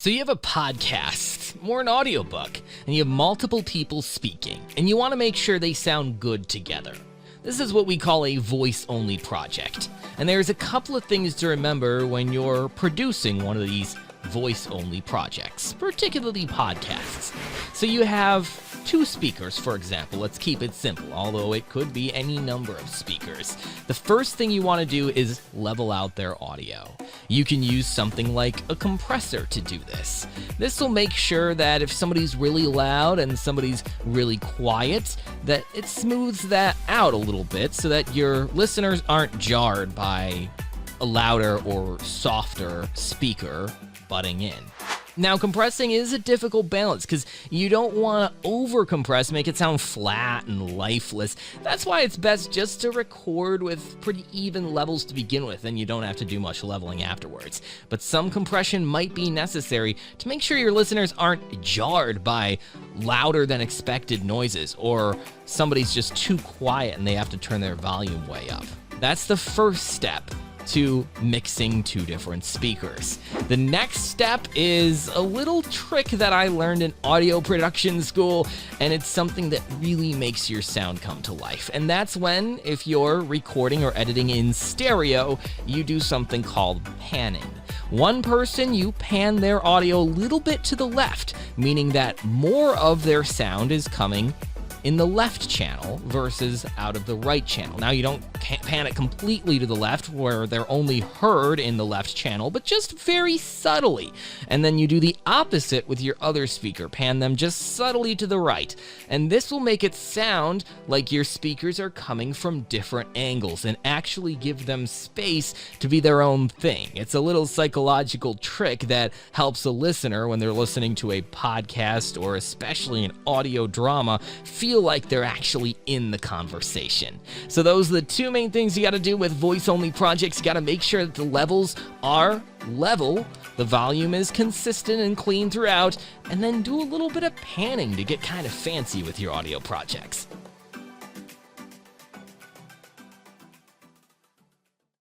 So you have a podcast, or an audiobook, and you have multiple people speaking, and you want to make sure they sound good together. This is what we call a voice-only project. And there's a couple of things to remember when you're producing one of these voice-only projects, particularly podcasts. So you have two speakers, for example. Let's keep it simple, although it could be any number of speakers. The first thing you want to do is level out their audio. You can use something like a compressor to do this. This will make sure that if somebody's really loud and somebody's really quiet, that it smooths that out a little bit so that your listeners aren't jarred by a louder or softer speaker butting in. Now, compressing is a difficult balance because you don't want to over-compress, make it sound flat and lifeless. That's why it's best just to record with pretty even levels to begin with, and you don't have to do much leveling afterwards. But some compression might be necessary to make sure your listeners aren't jarred by louder than expected noises, or somebody's just too quiet and they have to turn their volume way up. That's the first step to mixing two different speakers. The next step is a little trick that I learned in audio production school, and it's something that really makes your sound come to life. And that's when, if you're recording or editing in stereo, you do something called panning. One person, you pan their audio a little bit to the left, meaning that more of their sound is coming in the left channel versus out of the right channel. Now, you don't pan it completely to the left where they're only heard in the left channel, but just very subtly. And then you do the opposite with your other speaker, pan them just subtly to the right. And this will make it sound like your speakers are coming from different angles and actually give them space to be their own thing. It's a little psychological trick that helps a listener when they're listening to a podcast or especially an audio drama feel like they're actually in the conversation. So those are the two main things you got to do with voice-only projects. You got to make sure that the levels are level, the volume is consistent and clean throughout, and then do a little bit of panning to get kind of fancy with your audio projects.